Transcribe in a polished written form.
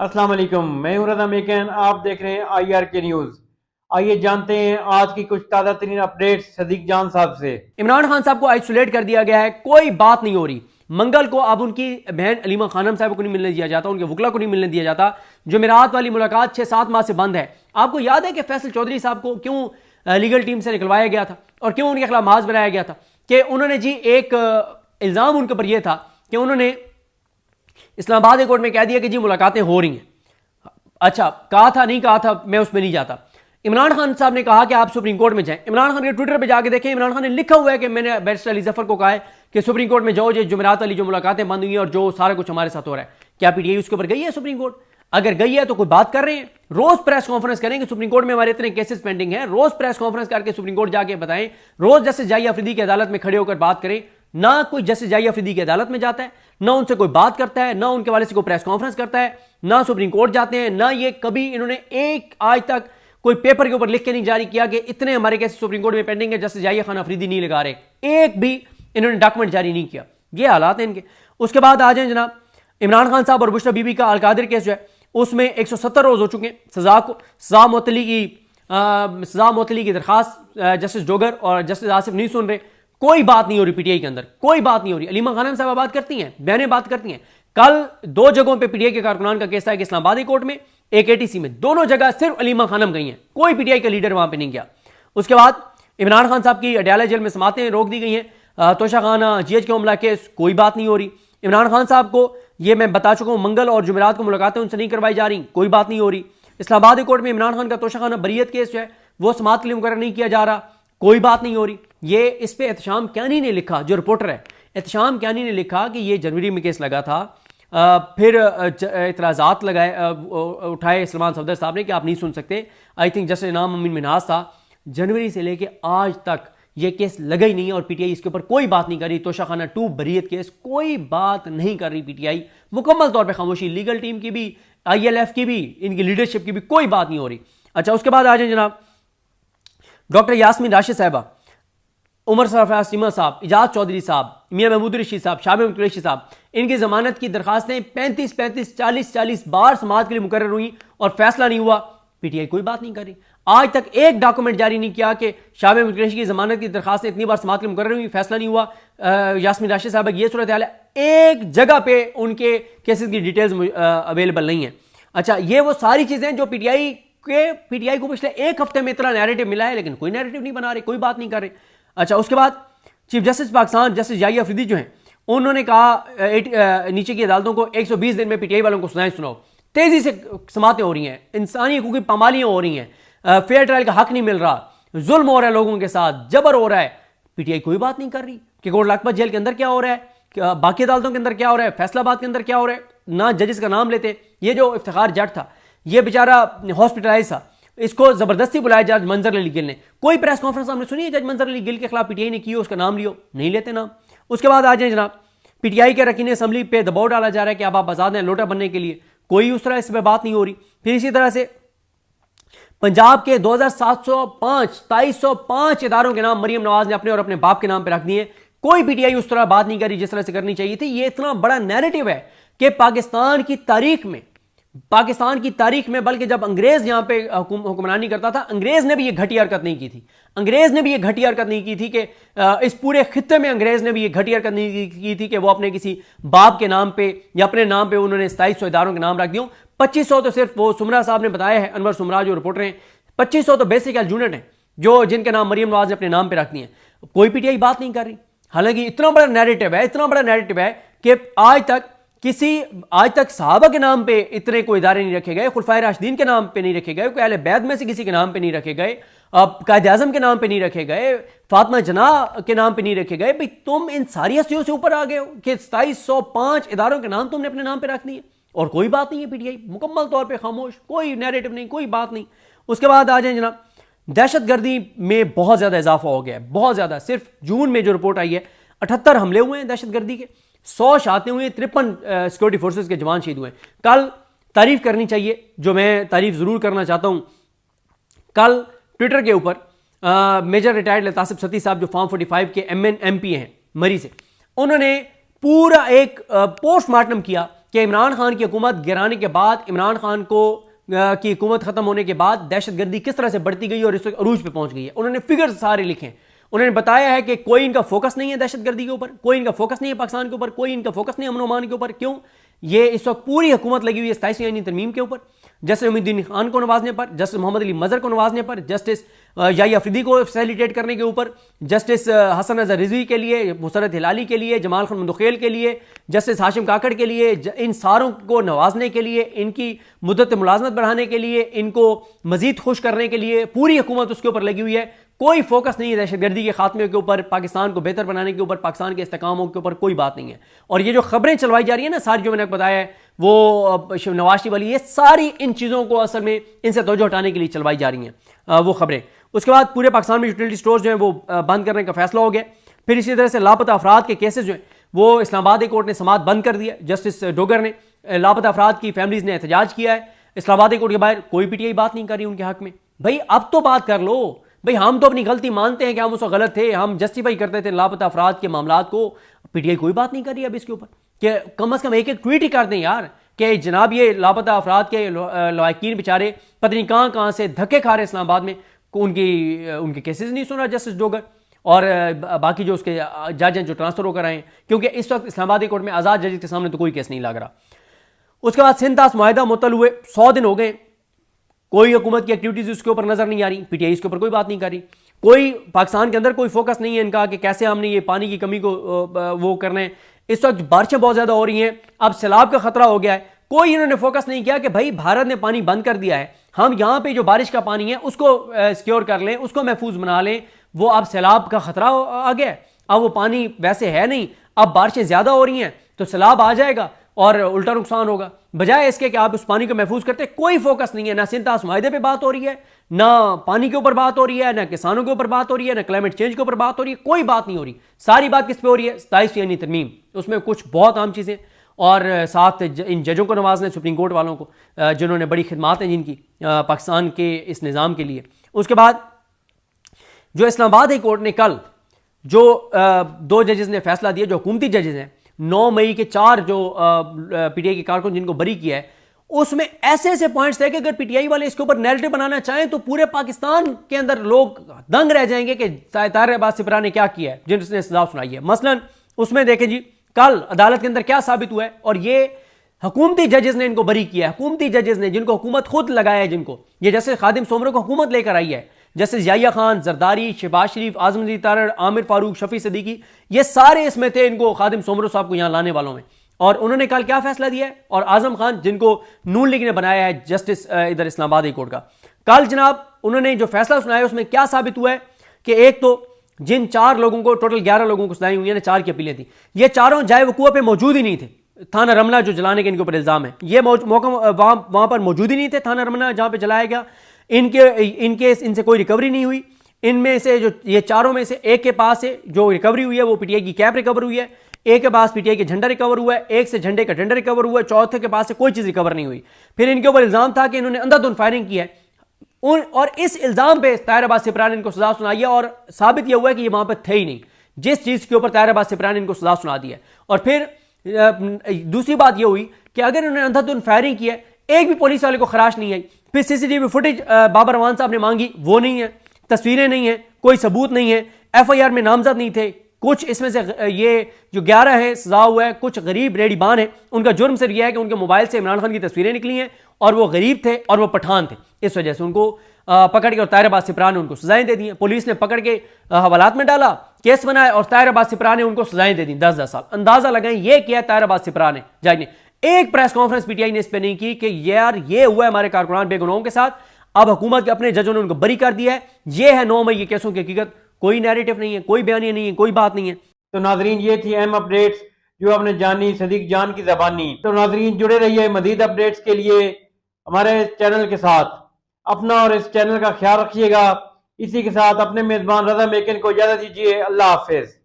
अस्सलाम वालेकुम, मैं हूं रज़ा मेकन। आप देख रहे हैं IR के न्यूज़। आइए जानते हैं आज की कुछ ताज़ा तरीन अपडेट्स सदीक जान साहब से। इमरान खान साहब को आइसोलेट कर दिया गया है, कोई बात नहीं हो रही। मंगल को अब उनकी बहन अलीमा खानम साहब को नहीं मिलने दिया जाता, उनके वकला को नहीं मिलने दिया जाता। जुमेरात वाली मुलाकात 6-7 माह से बंद है। आपको याद है कि फैसल चौधरी साहब को क्यों लीगल टीम से निकलवाया गया था और क्यों उनके खिलाफ महाज बनाया गया था? कि उन्होंने जी एक इल्ज़ाम उनके ऊपर यह था कि उन्होंने इस्लामाबाद हाई कोर्ट में कह दिया कि जी मुलाकातें हो रही हैं। अच्छा, कहा था नहीं कहा था, मैं उसमें नहीं जाता। इमरान खान साहब ने कहा कि आप सुप्रीम कोर्ट में जाएं। इमरान खान के ट्विटर पे जाके देखें, इमरान खान ने लिखा हुआ है कि मैंने बैरिस्टर अली जफर को कहा है कि सुप्रीम कोर्ट में जाओ, जो जुमेरात वाली जो मुलाकातें बंद हुई हैं और जो सारा कुछ हमारे साथ हो रहा है। क्या पीटीआई उसके ऊपर गई है सुप्रीम कोर्ट? अगर गई है तो कोई बात कर रहे हैं, रोज प्रेस कॉन्फ्रेंस करेंगे, सुप्रीम कोर्ट में हमारे इतने केसेस पेंडिंग हैं, रोज प्रेस कॉन्फ्रेंस करके सुप्रीम कोर्ट जाके बताएं, रोज जस्टिस जाहिया अफरीदी की अदालत में खड़े होकर बात करें। ना कोई जस्टिस जाहिया अफरीदी की अदालत में जाता है, ना उनसे कोई बात करता है, ना उनके वाले से कोई प्रेस कॉन्फ्रेंस करता है, ना सुप्रीम कोर्ट जाते हैं, ना ये कभी इन्होंने एक आज तक कोई पेपर के ऊपर लिख के नहीं जारी किया कि इतने हमारे केस सुप्रीम कोर्ट में पेंडिंग है, जस्टिस जाहिया खान अफरीदी नहीं लगा रहे। एक भी इन्होंने डॉक्यूमेंट जारी नहीं किया। ये हालात हैं इनके। उसके बाद आ जाए जनाब, इमरान खान साहब और बुशरा बीबी का अलकादिर केस जो है उसमें 170 रोज हो चुके हैं। सजा मुअत्तली की दरखास्त जस्टिस जोगर और जस्टिस आसिफ नहीं सुन रहे। कोई बात नहीं हो रही पीटीआई के अंदर, कोई बात नहीं हो रही। अलीमा खानम साहब बात करती हैं, बहनें बात करती हैं। कल 2 जगहों पे पीटीआई के कारकुनान का केस था, कि इस्लामाबाद हाई कोर्ट में, एक एटीसी में। दोनों जगह सिर्फ अलीमा खानम गई हैं, कोई पीटीआई का लीडर वहां पे नहीं गया। उसके बाद इमरान खान साहब की अडयाला जेल में समातें रोक दी गई हैं। तोशा खाना GH के मामला केस, कोई बात नहीं हो रही। इमरान खान साहब को ये मैं बता चुका हूं, मंगल और जुमेरात को मुलाकातें उनसे नहीं करवाई जा रही, कोई बात नहीं हो रही। इस्लामाबाद हाई कोर्ट में इमरान खान का तोशा खाना बरीयत केस जो है वो समात के लिए मुकर्रर नहीं किया जा रहा, कोई बात नहीं हो रही। ये इस पे एहतशाम क्यानी ने लिखा, जो रिपोर्टर है एहतशाम क्यानी ने लिखा कि ये जनवरी में केस लगा था। फिर इतराज़ात उठाए सलमान सफदर साहब ने कि आप नहीं सुन सकते। आई थिंक जैसे नाम अमीन मिनहास था। जनवरी से लेके आज तक ये केस लगा ही नहीं है और पीटीआई इसके ऊपर कोई बात नहीं कर रही। तोशा खाना 2 बरीयत केस, कोई बात नहीं कर रही पीटीआई, मुकम्मल तौर पे खामोशी। लीगल टीम की भी, ILF की भी, इनकी लीडरशिप की भी कोई बात नहीं हो रही। अच्छा, उसके बाद आ जाए जनाब, डॉक्टर यास्मीन राशिद साहबा, उमर सरफराज चीमा साहब, इजाज चौधरी साहब, मियां महमूद रशीद साहब, शाबिब कुरैशी साहब, इनकी जमानत की दरखास्तें 35-35, 40-40 बार समाअत के लिए मुकर्रर हुई और फैसला नहीं हुआ। पीटीआई कोई बात नहीं कर रही। आज तक एक डॉक्यूमेंट जारी नहीं किया कि शाबिब कुरैशी की जमानत की दरखास्तें इतनी बार समाअत के लिए मुकर्रर हुई, फैसला नहीं हुआ। यास्मीन राशिद साहब ये सूरत हाल है, एक जगह पे उनके केसेस की डिटेल्स अवेलेबल नहीं है। अच्छा, ये वो सारी चीजें जो पीटीआई को पिछले एक हफ्ते में इतना नैरेटिव मिला है, लेकिन कोई नैरेटिव नहीं बना रहे, कोई बात नहीं कर रहे। अच्छा, उसके बाद chief justice Pakistan justice Yahya Afridi जो हैं, उन्होंने कहा नीचे की अदालतों को 120 दिन में पीटीआई वालों को सुनाओ। तेजी से समातें हो रही हैं, इंसानी हकूक़ की पामालियां हो रही हैं, फेयर ट्रायल का हक नहीं मिल रहा, जुल्म हो रहा है लोगों के साथ, जबर हो रहा है। पीटीआई कोई बात नहीं कर रही कि कोट लखपत जेल के अंदर क्या हो रहा है, बाकी अदालतों के अंदर क्या हो रहा है, फैसलाबाद के अंदर क्या हो रहा है। ना जजेस का नाम लेते। ये जो इफ्तिखार जट था, ये बेचारा हॉस्पिटलाइज था, इसको जबरदस्ती बुलाया जज मंजर अली गिल ने। कोई प्रेस कॉन्फ्रेंस आपने सुनी है जज मंजर अली गिल के खिलाफ पीटीआई ने की हो? उसका नाम लियो, नहीं लेते नाम। उसके बाद आ जाए जनाब, पीटीआई के रकीन असम्बली पे दबाव डाला जा रहा है कि अब आप आजाद हैं लोटा बनने के लिए, कोई उस तरह इस पर बात नहीं हो रही। फिर इसी तरह से पंजाब के 2705 इदारों के नाम मरियम नवाज ने अपने और अपने बाप के नाम पर रख दिए। कोई पीटीआई उस तरह बात नहीं करी जिस तरह से करनी चाहिए थी। ये इतना बड़ा नैरेटिव है कि पाकिस्तान की तारीख में, बल्कि जब अंग्रेज यहां पे हुक्मरानी करता था, अंग्रेज ने भी ये घटिया हरकत नहीं की थी। अंग्रेज ने भी ये घटिया हरकत नहीं की थी कि इस पूरे खित्ते में अंग्रेज ने भी ये घटिया हरकत नहीं की थी कि वो अपने किसी बाप के नाम पे या अपने नाम पे उन्होंने 2700 इदारों के नाम रख दियो। 2500 तो सिर्फ वो सुमरा साहब ने बताया है, अनवर सुमरा जो रिपोर्टर हैं, 2500 तो बेसिक यूनिट हैं जो जिनके नाम मरियम नवाज ने अपने नाम पे रख दिए। कोई पीटीआई बात नहीं कर रही। हालांकि इतना बड़ा नैरेटिव है कि आज तक सहाबा के नाम पे इतने कोई इदारे नहीं रखे गए, खुलफाए राशिदीन के नाम पे नहीं रखे गए, कोई अहले बैत में से किसी के नाम पे नहीं रखे गए, कायद आज़म के नाम पे नहीं रखे गए, फातिमा जना के नाम पे नहीं रखे गए। भाई तुम इन सारी हस्तियों से ऊपर आ गए हो कि 2705 इदारों के नाम तुमने अपने नाम पे रख दिए और कोई बात नहीं है। पीटीआई मुकम्मल तौर पर खामोश, कोई नैरेटिव नहीं, कोई बात नहीं। उसके बाद आ जाए जनाब, दहशतगर्दी में बहुत ज्यादा इजाफा हो गया है, बहुत ज्यादा। सिर्फ जून में जो रिपोर्ट आई है, 78 हमले हुए हैं दहशतगर्दी के, 100 शहादतें हुई, 53 सिक्योरिटी फोर्सेस के जवान शहीद हुए। कल तारीफ करनी चाहिए, जो मैं तारीफ जरूर करना चाहता हूं, कल ट्विटर के ऊपर मेजर रिटायर्ड लतासिफ सती साहब जो फॉर्म 45 के MN MP हैं मरी से, उन्होंने पूरा एक पोस्टमार्टम किया कि इमरान खान की हुकूमत गिराने के बाद, इमरान खान को की हुकूमत खत्म होने के बाद दहशतगर्दी किस तरह से बढ़ती गई और इस वक्त अरूज पे पहुंच गई है। उन्होंने फिगर्स सारे लिखे हैं। उन्होंने बताया है कि कोई इनका फोकस नहीं है दहशतगर्दी के ऊपर, कोई इनका फोकस नहीं है पाकिस्तान के ऊपर, कोई इनका फोकस नहीं है अमन अमान के ऊपर। क्यों? ये इस वक्त पूरी हुकूमत लगी हुई है 27वीं आईनी तरमीम के ऊपर, जस्टिस उम्मीदुद्दीन खान को नवाजने पर, जस्टिस मोहम्मद अली मजहर को नवाजने पर, जस्टिस याहिया अफरीदी को फैसिलिटेट करने के ऊपर, जस्टिस हसन अजहर रिजवी के लिए, मुसरत हिलाली के लिए, जमाल खान मुंदखेल के लिए, जस्टिस हाशिम काकड़ के लिए, इन सारों को नवाजने के लिए, इनकी मुद्दत मुलाजमत बढ़ाने के लिए, इनको मजीद खुश करने के लिए पूरी हुकूमत उसके ऊपर लगी हुई है। कोई फोकस नहीं है दहशतगर्दी के खात्मे के ऊपर, पाकिस्तान को बेहतर बनाने के ऊपर, पाकिस्तान के इस्तेकामों के ऊपर कोई बात नहीं है। और ये जो खबरें चलवाई जा रही है ना सारी, जो मैंने आपको बताया है, वो नवाज शरीफ वाली, ये सारी इन चीज़ों को असल में इनसे तवज्जो हटाने के लिए चलवाई जा रही हैं वो खबरें। उसके बाद पूरे पाकिस्तान में यूटिलिटी स्टोर जो है वो बंद करने का फैसला हो गया। फिर इसी तरह से लापता अफराद के केसेस जो हैं वो इस्लामाबाद कोर्ट ने समाअत बंद कर दिया। जस्टिस डोगर ने लापता अफराद की फैमिलीज ने एहतजाज किया है। इस्लामाबाद कोर्ट के बाहर कोई पीटीआई बात नहीं कर रही उनके हक में। भाई अब तो बात कर लो भाई, हम तो अपनी गलती मानते हैं कि हम उसको गलत थे, हम जस्टिफाई करते थे लापता अफराद के मामलात को। पीटीआई कोई बात नहीं कर रही अब इसके ऊपर कि कम से कम एक एक ट्वीट ही कर दें यार कि जनाब ये लापता अफराद के लवाकिन बेचारे पता नहीं कहाँ से धक्के खा रहे इस्लामाबाद में, उनके केसेस नहीं सुन रहा जस्टिस डोगर और बाकी जो उसके जज हैं जो ट्रांसफर होकर आए हैं, क्योंकि इस वक्त इस्लामाबादी कोर्ट में आज़ाद जजेस के सामने तो कोई केस नहीं लग रहा। उसके बाद सिंध ताश मुआहिदा मुअत्तल हुए 100 दिन हो गए, कोई हुकूमत की एक्टिविटीज़ उसके ऊपर नजर नहीं आ रही। पीटीआई इसके ऊपर कोई बात नहीं कर रही। कोई पाकिस्तान के अंदर कोई फोकस नहीं है इनका कि कैसे हमने ये पानी की कमी को वो करना है। इस वक्त बारिशें बहुत ज़्यादा हो रही हैं, अब सैलाब का खतरा हो गया है, कोई इन्होंने फोकस नहीं किया कि भाई भारत ने पानी बंद कर दिया है, हम यहाँ पे जो बारिश का पानी है उसको सिक्योर कर लें, उसको महफूज बना लें। वो अब सैलाब का खतरा आ गया है, अब वो पानी वैसे है नहीं, अब बारिशें ज़्यादा हो रही हैं तो सैलाब आ जाएगा और उल्टा नुकसान होगा। बजाय इसके कि आप उस पानी को महफूज करते, कोई फोकस नहीं है। ना सिंध ताश मुआहिदे पे बात हो रही है, ना पानी के ऊपर बात हो रही है, ना किसानों के ऊपर बात हो रही है, ना क्लाइमेट चेंज के ऊपर बात हो रही है, कोई बात नहीं हो रही। सारी बात किस पे हो रही है? 27वीं यानी तरमीम, उसमें कुछ बहुत आम चीज़ें और साथ इन जजों को नवाजने, सुप्रीम कोर्ट वालों को जिन्होंने बड़ी खिदमात हैं जिनकी पाकिस्तान के इस निज़ाम के लिए। उसके बाद जो इस्लामाबाद हाई कोर्ट ने कल जो 2 जजेस ने फैसला दिया, जो हुकूमती जजेस हैं, 9 मई के 4 जो पीटीआई के कारकुन जिनको बरी किया है, उसमें ऐसे ऐसे पॉइंट्स थे कि अगर पीटीआई वाले इसके ऊपर नैरेटिव बनाना चाहें तो पूरे पाकिस्तान के अंदर लोग दंग रह जाएंगे कि ताहिर अब्बास सिपरा ने क्या किया है, जिसने सजा सुनाई है। मसलन उसमें देखें जी, कल अदालत के अंदर क्या साबित हुआ है, और ये हुकूमती जजेस ने इनको बरी किया है, हुकूमती जजेस ने जिनको हुकूमत खुद लगाया है, जिनको ये जैसे खादिम सोमरो को हुकूमत लेकर आई है, जैसे याहिया खान, जरदारी, शहबाज शरीफ, आजम अली तारड़, आमिर फारूक, शफी सदीकी, ये सारे इसमें थे इनको खादिम सोमरो साहब को यहां लाने वालों में। और उन्होंने कल क्या फैसला दिया है, और आजम खान जिनको नून लीग ने बनाया है जस्टिस इधर इस्लामाबाद हाई कोर्ट का, कल जनाब उन्होंने जो फैसला सुनाया उसमें क्या साबित हुआ है कि एक तो जिन 4 लोगों को, टोटल 11 लोगों को सुनाई हुई है, 4 की अपीलें थी, ये चारों जाए वकूआ पे मौजूद ही नहीं थे। थाना रमना जो जलाने के इनके ऊपर इल्जाम है, ये मौका वहां पर मौजूद ही नहीं थे। थाना रमना जहां पे जलाया गया, इनसे कोई रिकवरी नहीं हुई। इनमें से जो ये चारों में से एक के पास से जो रिकवरी हुई है वो पीटीआई की कैप रिकवर हुई है, एक के पास पीटीआई के झंडा रिकवर हुआ है, एक से झंडे का टेंडर रिकवर हुआ है, चौथे के पास से कोई चीज रिकवर नहीं हुई। फिर इनके ऊपर इल्जाम था कि इन्होंने अंधाधुंध फायरिंग की है, और इस इल्जाम पे ताहिर अब्बास सिपरा ने इनको सजा सुनाई है, और साबित यह हुआ है कि ये वहां पर थे ही नहीं जिस चीज के ऊपर ताहिर अब्बास सिपरा ने इनको सजा सुना दी है। और फिर दूसरी बात यह हुई कि अगर इन्होंने अंधाधुंध फायरिंग की है, एक भी पुलिस वाले को खराश नहीं आई। फिर सीसीटीवी फुटेज बाबर रवान साहब ने मांगी, वो नहीं है, तस्वीरें नहीं है, कोई सबूत नहीं है, एफआईआर में नामजद नहीं थे। कुछ इसमें से ये जो 11 हैं सजा हुआ है, कुछ गरीब रेडीबान है, उनका जुर्म सिर्फ यह है कि उनके मोबाइल से इमरान खान की तस्वीरें निकली हैं और वो गरीब थे और वो पठान थे, इस वजह से उनको पकड़ के और ताहिर अब्बास सिपरा ने उनको सजाएं दे दी हैं। पुलिस ने पकड़ के हवालात में डाला, केस बनाया, और ताहिर अब्बास सिपरा ने उनको सजाएं दे दी 10-10 साल। अंदाजा लगाएं ये किया ताहिर अब्बास सिपरा ने, जज ने। एक प्रेस कॉन्फ्रेंस पीटीआई ने इस पर नहीं की कि यार ये हुआ है हमारे कारकुनान बेगुनाहों के साथ, अब हुकूमत के अपने जजों ने उनको बरी कर दिया है, ये है 9 मई के केसों की हकीकत। कोई नैरेटिव नहीं है, कोई बयानी नहीं है, कोई बात नहीं है। तो नाजरीन ये थी अहम अपडेट्स जो आपने जानी सदीक जान की ज़बानी। तो नाजरीन जुड़े रहिए मजीद अपडेट्स के लिए हमारे चैनल के साथ। अपना और इस चैनल का ख्याल रखिएगा। इसी के साथ अपने मेजबान रजा मेकिन को इजाजत दीजिए। अल्लाह हाफिज।